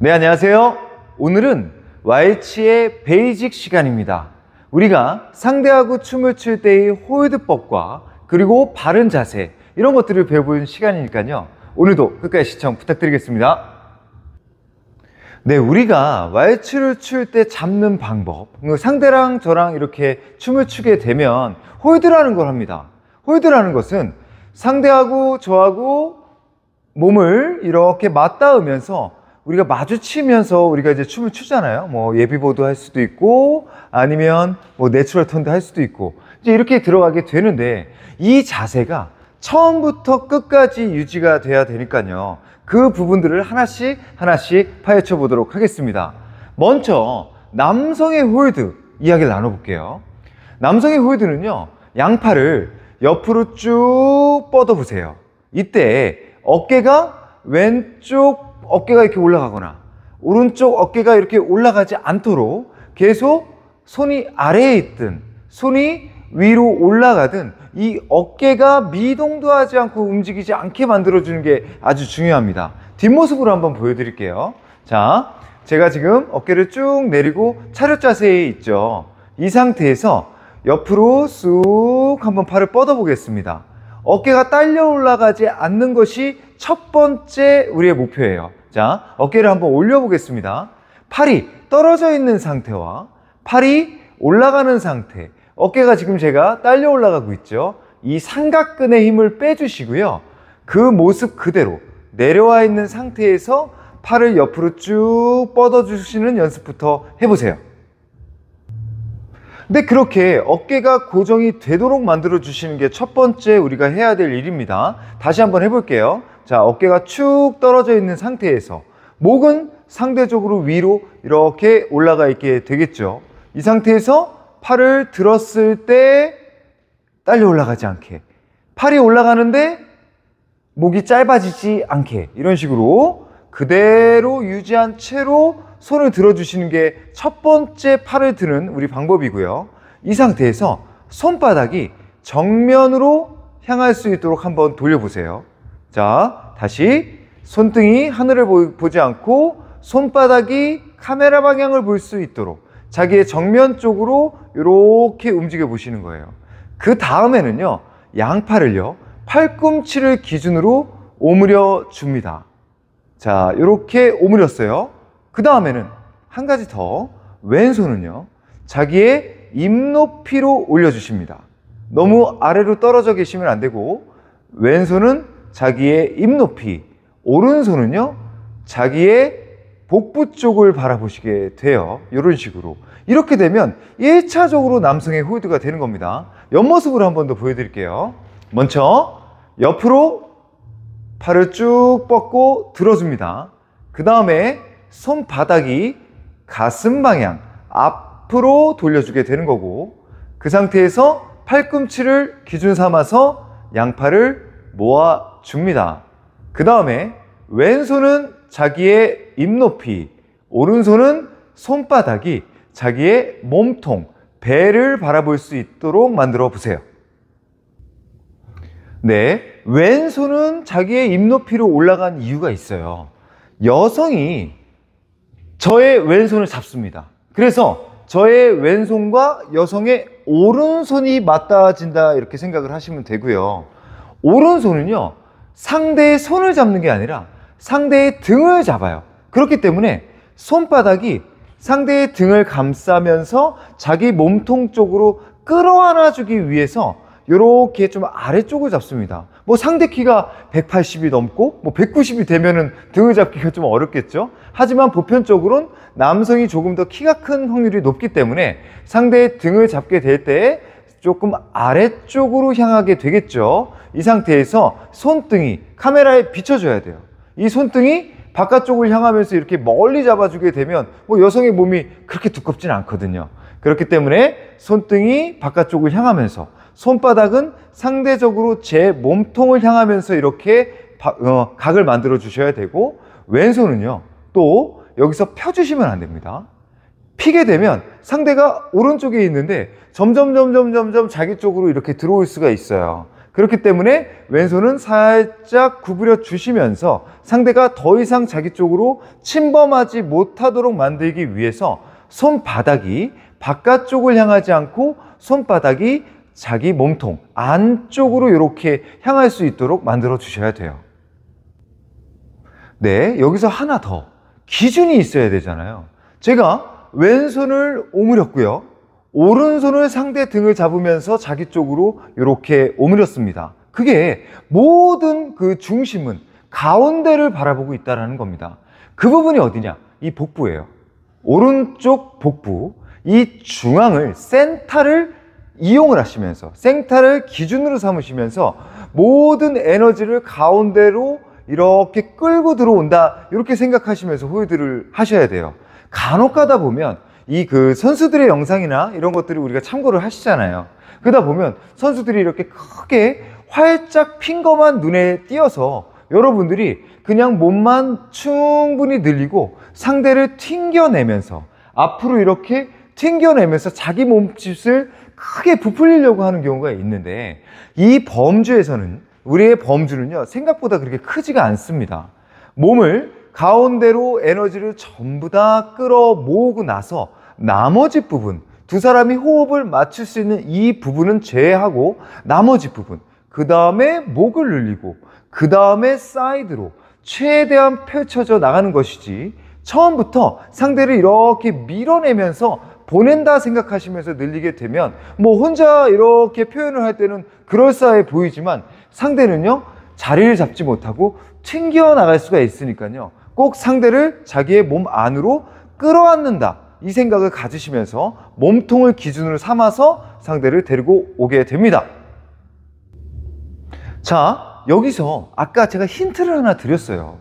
네, 안녕하세요. 오늘은 왈츠의 베이직 시간입니다. 우리가 상대하고 춤을 출 때의 홀드법과 그리고 바른 자세 이런 것들을 배워보는 시간이니까요. 오늘도 끝까지 시청 부탁드리겠습니다. 네, 우리가 왈츠를 출 때 잡는 방법, 상대랑 저랑 이렇게 춤을 추게 되면 홀드라는 걸 합니다. 홀드라는 것은 상대하고 저하고 몸을 이렇게 맞닿으면서 우리가 마주치면서 우리가 이제 춤을 추잖아요. 뭐 예비보드 할 수도 있고 아니면 뭐 내추럴 턴도 할 수도 있고 이제 이렇게 들어가게 되는데 이 자세가 처음부터 끝까지 유지가 돼야 되니까요. 그 부분들을 하나씩 파헤쳐 보도록 하겠습니다. 먼저 남성의 홀드 이야기를 나눠볼게요. 남성의 홀드는요, 양팔을 옆으로 쭉 뻗어 보세요. 이때 어깨가 왼쪽 어깨가 이렇게 올라가거나 오른쪽 어깨가 이렇게 올라가지 않도록 계속 손이 아래에 있든 손이 위로 올라가든 이 어깨가 미동도 하지 않고 움직이지 않게 만들어주는 게 아주 중요합니다. 뒷모습으로 한번 보여드릴게요. 자, 제가 지금 어깨를 쭉 내리고 차렷 자세에 있죠. 이 상태에서 옆으로 쑥 한번 팔을 뻗어 보겠습니다. 어깨가 딸려 올라가지 않는 것이 첫 번째 우리의 목표예요. 자, 어깨를 한번 올려 보겠습니다. 팔이 떨어져 있는 상태와 팔이 올라가는 상태, 어깨가 지금 제가 딸려 올라가고 있죠. 이 삼각근의 힘을 빼주시고요. 그 모습 그대로 내려와 있는 상태에서 팔을 옆으로 쭉 뻗어 주시는 연습부터 해보세요. 근데 그렇게 어깨가 고정이 되도록 만들어 주시는 게 첫 번째 우리가 해야 될 일입니다. 다시 한번 해볼게요. 자, 어깨가 축 떨어져 있는 상태에서 목은 상대적으로 위로 이렇게 올라가 있게 되겠죠. 이 상태에서 팔을 들었을 때 딸려 올라가지 않게, 팔이 올라가는데 목이 짧아지지 않게, 이런 식으로 그대로 유지한 채로 손을 들어주시는 게 첫 번째 팔을 드는 우리 방법이고요. 이 상태에서 손바닥이 정면으로 향할 수 있도록 한번 돌려보세요. 자, 다시 손등이 하늘을 보지 않고 손바닥이 카메라 방향을 볼 수 있도록 자기의 정면 쪽으로 이렇게 움직여 보시는 거예요. 그 다음에는요, 양팔을요, 팔꿈치를 기준으로 오므려 줍니다. 자, 이렇게 오므렸어요. 그 다음에는 한 가지 더, 왼손은요, 자기의 입 높이로 올려주십니다. 너무 아래로 떨어져 계시면 안 되고, 왼손은 자기의 입 높이, 오른손은요, 자기의 복부 쪽을 바라보시게 돼요. 이런 식으로. 이렇게 되면 1차적으로 남성의 홀드가 되는 겁니다. 옆모습으로 한 번 더 보여드릴게요. 먼저 옆으로 팔을 쭉 뻗고 들어줍니다. 그 다음에 손바닥이 가슴 방향 앞으로 돌려주게 되는 거고, 그 상태에서 팔꿈치를 기준 삼아서 양팔을 모아줍니다. 그 다음에 왼손은 자기의 입 높이, 오른손은 손바닥이 자기의 몸통, 배를 바라볼 수 있도록 만들어 보세요. 네, 왼손은 자기의 입 높이로 올라간 이유가 있어요. 여성이 저의 왼손을 잡습니다. 그래서 저의 왼손과 여성의 오른손이 맞닿아진다 이렇게 생각을 하시면 되고요. 오른손은요, 상대의 손을 잡는 게 아니라 상대의 등을 잡아요. 그렇기 때문에 손바닥이 상대의 등을 감싸면서 자기 몸통 쪽으로 끌어안아 주기 위해서 이렇게 좀 아래쪽을 잡습니다. 뭐 상대 키가 180이 넘고 뭐 190이 되면은 등을 잡기가 좀 어렵겠죠. 하지만 보편적으로는 남성이 조금 더 키가 큰 확률이 높기 때문에 상대의 등을 잡게 될 때 조금 아래쪽으로 향하게 되겠죠. 이 상태에서 손등이 카메라에 비춰줘야 돼요. 이 손등이 바깥쪽을 향하면서 이렇게 멀리 잡아주게 되면 뭐 여성의 몸이 그렇게 두껍지는 않거든요. 그렇기 때문에 손등이 바깥쪽을 향하면서 손바닥은 상대적으로 제 몸통을 향하면서 이렇게 각을 만들어 주셔야 되고, 왼손은요, 또 여기서 펴주시면 안 됩니다. 피게 되면 상대가 오른쪽에 있는데 점점 자기 쪽으로 이렇게 들어올 수가 있어요. 그렇기 때문에 왼손은 살짝 구부려 주시면서 상대가 더 이상 자기 쪽으로 침범하지 못하도록 만들기 위해서 손바닥이 바깥쪽을 향하지 않고 손바닥이 자기 몸통 안쪽으로 이렇게 향할 수 있도록 만들어 주셔야 돼요. 네, 여기서 하나 더 기준이 있어야 되잖아요. 제가 왼손을 오므렸고요. 오른손을 상대 등을 잡으면서 자기 쪽으로 이렇게 오므렸습니다. 그게 모든 그 중심은 가운데를 바라보고 있다는 겁니다. 그 부분이 어디냐? 이 복부예요. 오른쪽 복부, 이 중앙을, 센터를 이용을 하시면서, 센터를 기준으로 삼으시면서 모든 에너지를 가운데로 이렇게 끌고 들어온다, 이렇게 생각하시면서 홀드를 하셔야 돼요. 간혹 가다 보면 이 그 선수들의 영상이나 이런 것들을 우리가 참고를 하시잖아요. 그러다 보면 선수들이 이렇게 크게 활짝 핀 것만 눈에 띄어서 여러분들이 그냥 몸만 충분히 늘리고 상대를 튕겨내면서 앞으로 이렇게 튕겨내면서 자기 몸짓을 크게 부풀리려고 하는 경우가 있는데, 이 범주에서는, 우리의 범주는요 생각보다 그렇게 크지가 않습니다. 몸을 가운데로 에너지를 전부 다 끌어 모으고 나서 나머지 부분, 두 사람이 호흡을 맞출 수 있는 이 부분은 제외하고 나머지 부분, 그 다음에 목을 늘리고 그 다음에 사이드로 최대한 펼쳐져 나가는 것이지, 처음부터 상대를 이렇게 밀어내면서 보낸다 생각하시면서 늘리게 되면 뭐 혼자 이렇게 표현을 할 때는 그럴싸해 보이지만 상대는요 자리를 잡지 못하고 튕겨 나갈 수가 있으니까요, 꼭 상대를 자기의 몸 안으로 끌어안는다, 이 생각을 가지시면서 몸통을 기준으로 삼아서 상대를 데리고 오게 됩니다. 자, 여기서 아까 제가 힌트를 하나 드렸어요.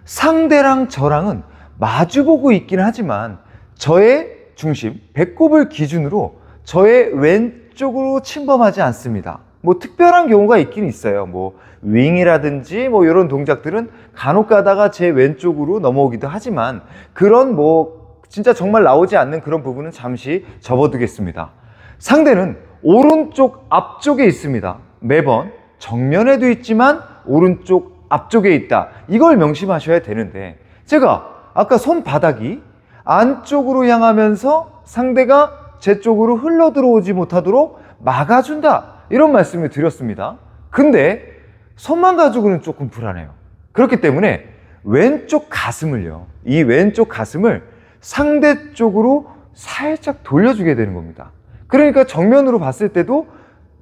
상대랑 저랑은 마주보고 있긴 하지만 저의 중심, 배꼽을 기준으로 저의 왼쪽으로 침범하지 않습니다. 뭐 특별한 경우가 있긴 있어요. 뭐 윙이라든지 뭐 이런 동작들은 간혹 가다가 제 왼쪽으로 넘어오기도 하지만, 그런 뭐 진짜 정말 나오지 않는 그런 부분은 잠시 접어두겠습니다. 상대는 오른쪽 앞쪽에 있습니다. 매번 정면에도 있지만 오른쪽 앞쪽에 있다, 이걸 명심하셔야 되는데, 제가 아까 손바닥이 안쪽으로 향하면서 상대가 제 쪽으로 흘러 들어오지 못하도록 막아준다, 이런 말씀을 드렸습니다. 근데 손만 가지고는 조금 불안해요. 그렇기 때문에 왼쪽 가슴을요, 이 왼쪽 가슴을 상대 쪽으로 살짝 돌려주게 되는 겁니다. 그러니까 정면으로 봤을 때도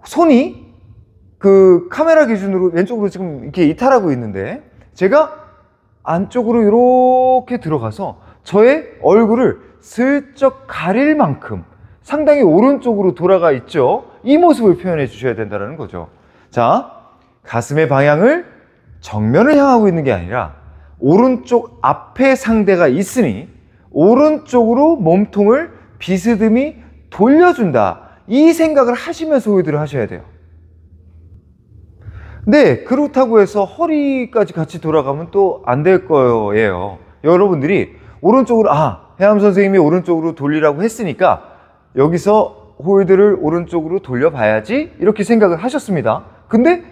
손이 그 카메라 기준으로 왼쪽으로 지금 이렇게 이탈하고 있는데, 제가 안쪽으로 이렇게 들어가서 저의 얼굴을 슬쩍 가릴 만큼 상당히 오른쪽으로 돌아가 있죠. 이 모습을 표현해 주셔야 된다는 거죠. 자, 가슴의 방향을 정면을 향하고 있는 게 아니라 오른쪽 앞에 상대가 있으니 오른쪽으로 몸통을 비스듬히 돌려준다, 이 생각을 하시면서 홀드를 하셔야 돼요. 네, 그렇다고 해서 허리까지 같이 돌아가면 또 안 될 거예요. 여러분들이 오른쪽으로, 해암 선생님이 오른쪽으로 돌리라고 했으니까 여기서 홀드를 오른쪽으로 돌려봐야지, 이렇게 생각을 하셨습니다. 근데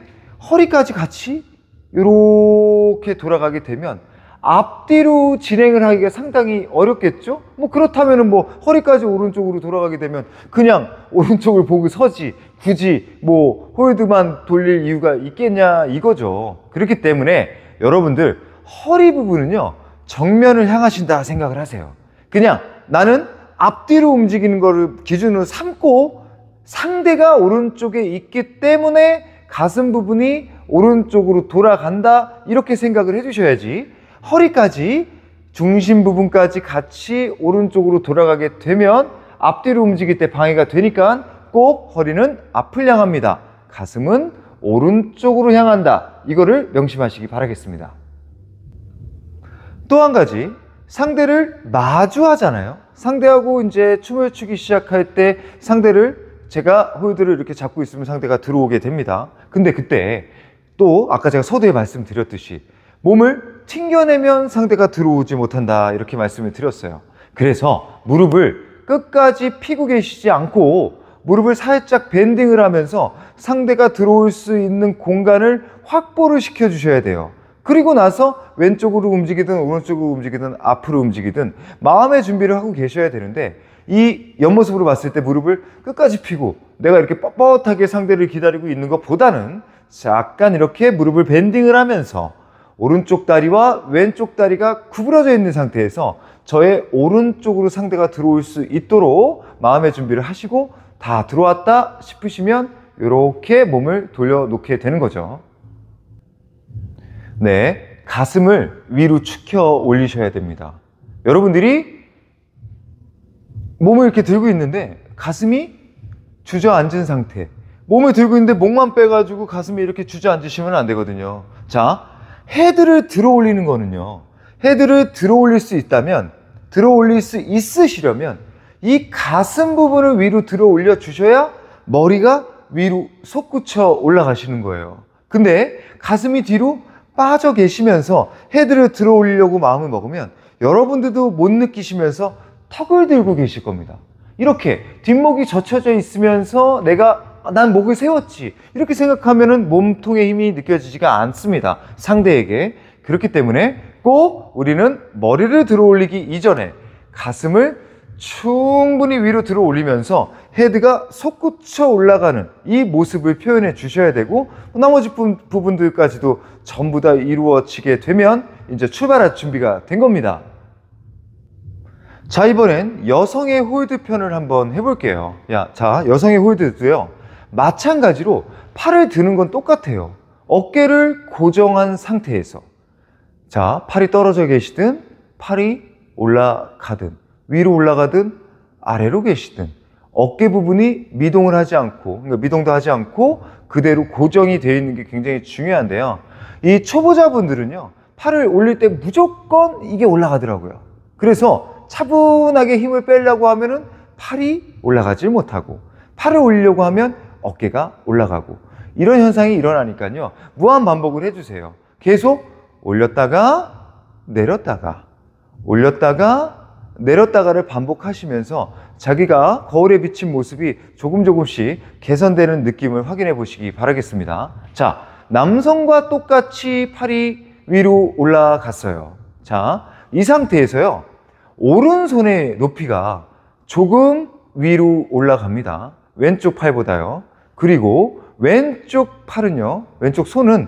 허리까지 같이 이렇게 돌아가게 되면 앞뒤로 진행을 하기가 상당히 어렵겠죠? 뭐 그렇다면 뭐 허리까지 오른쪽으로 돌아가게 되면 그냥 오른쪽을 보고 서지, 굳이 뭐 홀드만 돌릴 이유가 있겠냐, 이거죠. 그렇기 때문에 여러분들 허리 부분은요 정면을 향하신다 생각을 하세요. 그냥 나는 앞뒤로 움직이는 거를 기준으로 삼고 상대가 오른쪽에 있기 때문에 가슴 부분이 오른쪽으로 돌아간다, 이렇게 생각을 해주셔야지, 허리까지 중심 부분까지 같이 오른쪽으로 돌아가게 되면 앞뒤로 움직일 때 방해가 되니까 꼭 허리는 앞을 향합니다, 가슴은 오른쪽으로 향한다, 이거를 명심하시기 바라겠습니다. 또 한 가지, 상대를 마주하잖아요. 상대하고 이제 춤을 추기 시작할 때 상대를, 제가 홀드를 이렇게 잡고 있으면 상대가 들어오게 됩니다. 근데 그때 또 아까 제가 서두에 말씀드렸듯이 몸을 튕겨내면 상대가 들어오지 못한다, 이렇게 말씀을 드렸어요. 그래서 무릎을 끝까지 펴고 계시지 않고 무릎을 살짝 밴딩을 하면서 상대가 들어올 수 있는 공간을 확보를 시켜 주셔야 돼요. 그리고 나서 왼쪽으로 움직이든 오른쪽으로 움직이든 앞으로 움직이든 마음의 준비를 하고 계셔야 되는데, 이 옆모습으로 봤을 때 무릎을 끝까지 펴고 내가 이렇게 뻣뻣하게 상대를 기다리고 있는 것보다는 약간 이렇게 무릎을 밴딩을 하면서 오른쪽 다리와 왼쪽 다리가 구부러져 있는 상태에서 저의 오른쪽으로 상대가 들어올 수 있도록 마음의 준비를 하시고, 다 들어왔다 싶으시면 이렇게 몸을 돌려놓게 되는 거죠. 네, 가슴을 위로 축혀 올리셔야 됩니다. 여러분들이 몸을 이렇게 들고 있는데 가슴이 주저앉은 상태, 몸을 들고 있는데 목만 빼가지고 가슴이 이렇게 주저앉으시면 안 되거든요. 자, 헤드를 들어 올리는 거는요, 헤드를 들어 올릴 수 있다면, 들어 올릴 수 있으시려면 이 가슴 부분을 위로 들어 올려 주셔야 머리가 위로 솟구쳐 올라가시는 거예요. 근데 가슴이 뒤로 빠져 계시면서 헤드를 들어 올리려고 마음을 먹으면 여러분들도 못 느끼시면서 턱을 들고 계실 겁니다. 이렇게 뒷목이 젖혀져 있으면서 난 목을 세웠지, 이렇게 생각하면은 몸통의 힘이 느껴지지가 않습니다, 상대에게. 그렇기 때문에 꼭 우리는 머리를 들어 올리기 이전에 가슴을 충분히 위로 들어 올리면서 헤드가 솟구쳐 올라가는 이 모습을 표현해 주셔야 되고, 나머지 부분들까지도 전부 다 이루어지게 되면 이제 출발할 준비가 된 겁니다. 자, 이번엔 여성의 홀드 편을 한번 해볼게요. 자, 여성의 홀드도요, 마찬가지로 팔을 드는 건 똑같아요. 어깨를 고정한 상태에서, 자, 팔이 떨어져 계시든 팔이 올라가든 위로 올라가든 아래로 계시든 어깨 부분이 미동을 하지 않고, 그러니까 미동도 하지 않고 그대로 고정이 되어 있는 게 굉장히 중요한데요. 이 초보자분들은요, 팔을 올릴 때 무조건 이게 올라가더라고요. 그래서 차분하게 힘을 빼려고 하면은 팔이 올라가질 못하고, 팔을 올리려고 하면 어깨가 올라가고, 이런 현상이 일어나니까요, 무한 반복을 해주세요. 계속 올렸다가 내렸다가 올렸다가 내렸다가를 반복하시면서 자기가 거울에 비친 모습이 조금씩 개선되는 느낌을 확인해 보시기 바라겠습니다. 자, 남성과 똑같이 팔이 위로 올라갔어요. 자, 이 상태에서요, 오른손의 높이가 조금 위로 올라갑니다. 왼쪽 팔보다요. 그리고 왼쪽 팔은요, 왼쪽 손은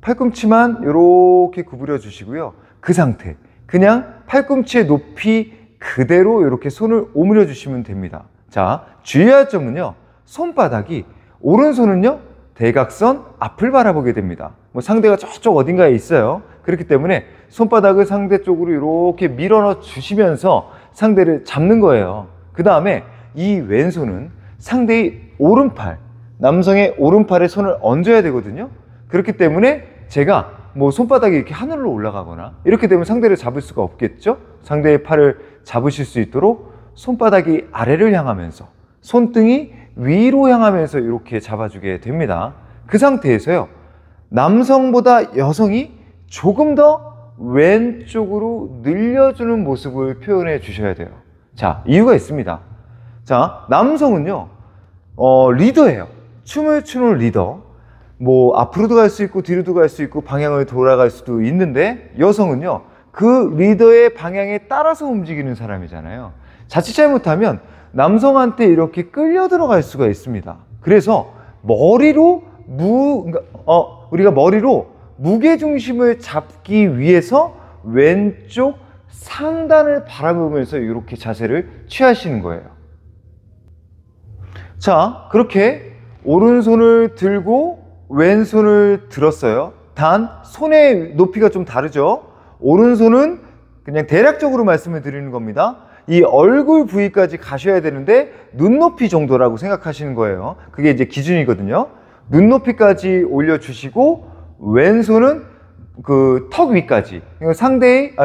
팔꿈치만 이렇게 구부려 주시고요. 그 상태, 그냥 팔꿈치의 높이 그대로 이렇게 손을 오므려 주시면 됩니다. 자, 주의할 점은요, 손바닥이, 오른손은요 대각선 앞을 바라보게 됩니다. 상대가 저쪽 어딘가에 있어요. 그렇기 때문에 손바닥을 상대 쪽으로 이렇게 밀어넣어 주시면서 상대를 잡는 거예요. 그 다음에 이 왼손은 상대의 오른팔, 남성의 오른팔에 손을 얹어야 되거든요. 그렇기 때문에 제가 손바닥이 이렇게 하늘로 올라가거나 이렇게 되면 상대를 잡을 수가 없겠죠. 상대의 팔을 잡으실 수 있도록 손바닥이 아래를 향하면서 손등이 위로 향하면서 이렇게 잡아주게 됩니다. 그 상태에서요, 남성보다 여성이 조금 더 왼쪽으로 늘려주는 모습을 표현해 주셔야 돼요. 자, 이유가 있습니다. 자, 남성은요, 리더예요. 춤을 추는 리더. 앞으로도 갈 수 있고 뒤로도 갈 수 있고 방향을 돌아갈 수도 있는데, 여성은요, 그 리더의 방향에 따라서 움직이는 사람이잖아요. 자칫 잘못하면 남성한테 이렇게 끌려 들어갈 수가 있습니다. 그래서 머리로 우리가 머리로 무게중심을 잡기 위해서 왼쪽 상단을 바라보면서 이렇게 자세를 취하시는 거예요. 자, 그렇게 오른손을 들고 왼손을 들었어요. 단 손의 높이가 좀 다르죠. 오른손은 그냥 대략적으로 말씀을 드리는 겁니다. 이 얼굴 부위까지 가셔야 되는데 눈높이 정도라고 생각하시는 거예요. 그게 이제 기준이거든요. 눈높이까지 올려주시고, 왼손은 그 턱 위까지,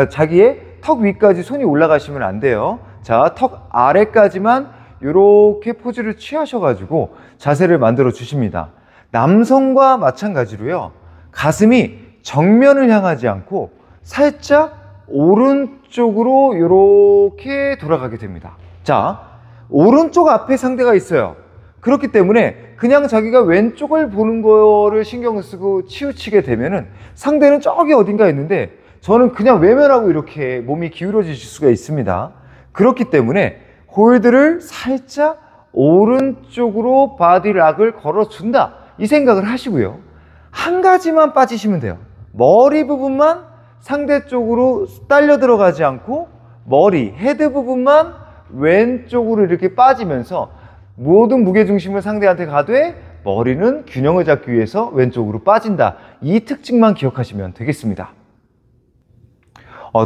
자기의 턱 위까지 손이 올라가시면 안 돼요. 자, 턱 아래까지만 이렇게 포즈를 취하셔가지고 자세를 만들어 주십니다. 남성과 마찬가지로요, 가슴이 정면을 향하지 않고 살짝 오른쪽으로 이렇게 돌아가게 됩니다. 자, 오른쪽 앞에 상대가 있어요. 그렇기 때문에 그냥 자기가 왼쪽을 보는 거를 신경을 쓰고 치우치게 되면은 상대는 저기 어딘가 있는데 저는 그냥 외면하고 이렇게 몸이 기울어질 수가 있습니다. 그렇기 때문에 홀드를 살짝 오른쪽으로 바디락을 걸어준다, 이 생각을 하시고요. 한 가지만 빠지시면 돼요. 머리 부분만 상대 쪽으로 딸려 들어가지 않고 머리, 헤드 부분만 왼쪽으로 이렇게 빠지면서 모든 무게중심을 상대한테 가되 머리는 균형을 잡기 위해서 왼쪽으로 빠진다. 이 특징만 기억하시면 되겠습니다.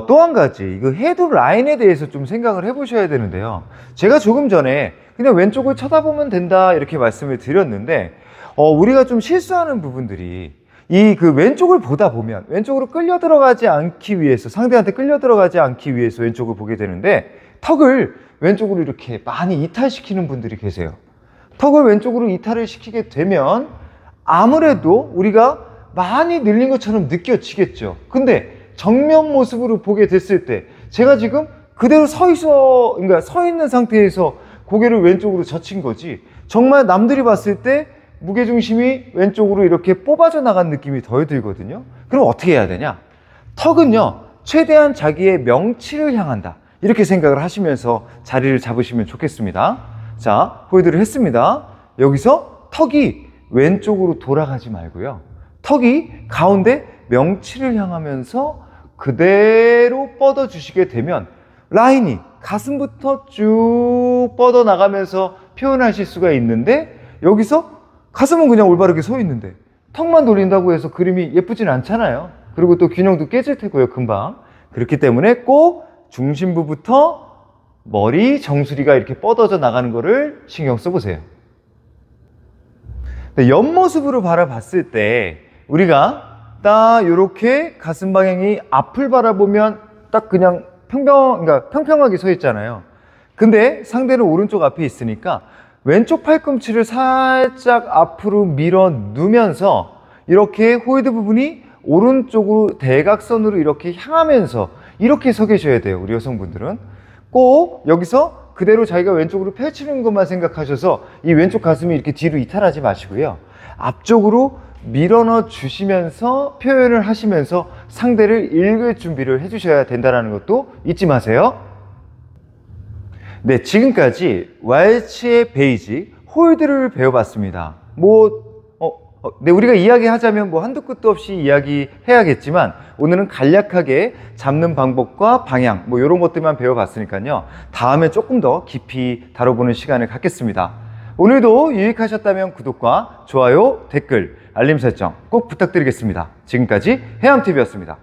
또 한 가지, 이거 헤드 라인에 대해서 좀 생각을 해보셔야 되는데요. 제가 조금 전에 그냥 왼쪽을 쳐다보면 된다 이렇게 말씀을 드렸는데 우리가 좀 실수하는 부분들이 이 그 왼쪽을 보다 보면 왼쪽으로 끌려 들어가지 않기 위해서, 상대한테 끌려 들어가지 않기 위해서 왼쪽을 보게 되는데 턱을 왼쪽으로 이렇게 많이 이탈시키는 분들이 계세요. 턱을 왼쪽으로 이탈을 시키게 되면 아무래도 우리가 많이 늘린 것처럼 느껴지겠죠. 근데 정면 모습으로 보게 됐을 때 제가 지금 그대로 그러니까 서 있는 상태에서 고개를 왼쪽으로 젖힌 거지, 정말 남들이 봤을 때 무게중심이 왼쪽으로 이렇게 뽑아져 나간 느낌이 덜 들거든요. 그럼 어떻게 해야 되냐? 턱은요, 최대한 자기의 명치를 향한다, 이렇게 생각을 하시면서 자리를 잡으시면 좋겠습니다. 자, 홀드를 했습니다. 여기서 턱이 왼쪽으로 돌아가지 말고요, 턱이 가운데 명치를 향하면서 그대로 뻗어 주시게 되면 라인이 가슴부터 쭉 뻗어 나가면서 표현하실 수가 있는데, 여기서 가슴은 그냥 올바르게 서 있는데 턱만 돌린다고 해서 그림이 예쁘진 않잖아요. 그리고 또 균형도 깨질 테고요, 금방. 그렇기 때문에 꼭 중심부부터 머리, 정수리가 이렇게 뻗어져 나가는 거를 신경 써보세요. 옆모습으로 바라봤을 때 우리가 딱 이렇게 가슴 방향이 앞을 바라보면 딱 그냥 그러니까 평평하게 서 있잖아요. 근데 상대는 오른쪽 앞에 있으니까 왼쪽 팔꿈치를 살짝 앞으로 밀어 누면서 이렇게 홀드 부분이 오른쪽으로 대각선으로 이렇게 향하면서 이렇게 서 계셔야 돼요. 우리 여성분들은 꼭 여기서 그대로 자기가 왼쪽으로 펼치는 것만 생각하셔서 이 왼쪽 가슴이 이렇게 뒤로 이탈하지 마시고요, 앞쪽으로 밀어넣어 주시면서 표현을 하시면서 상대를 읽을 준비를 해주셔야 된다는 것도 잊지 마세요. 네, 지금까지 왈츠의 베이직 홀드를 배워봤습니다. 네, 우리가 이야기하자면 한두 끝도 없이 이야기해야겠지만 오늘은 간략하게 잡는 방법과 방향 이런 것들만 배워봤으니까요, 다음에 조금 더 깊이 다뤄보는 시간을 갖겠습니다. 오늘도 유익하셨다면 구독과 좋아요, 댓글, 알림 설정 꼭 부탁드리겠습니다. 지금까지 해암TV였습니다.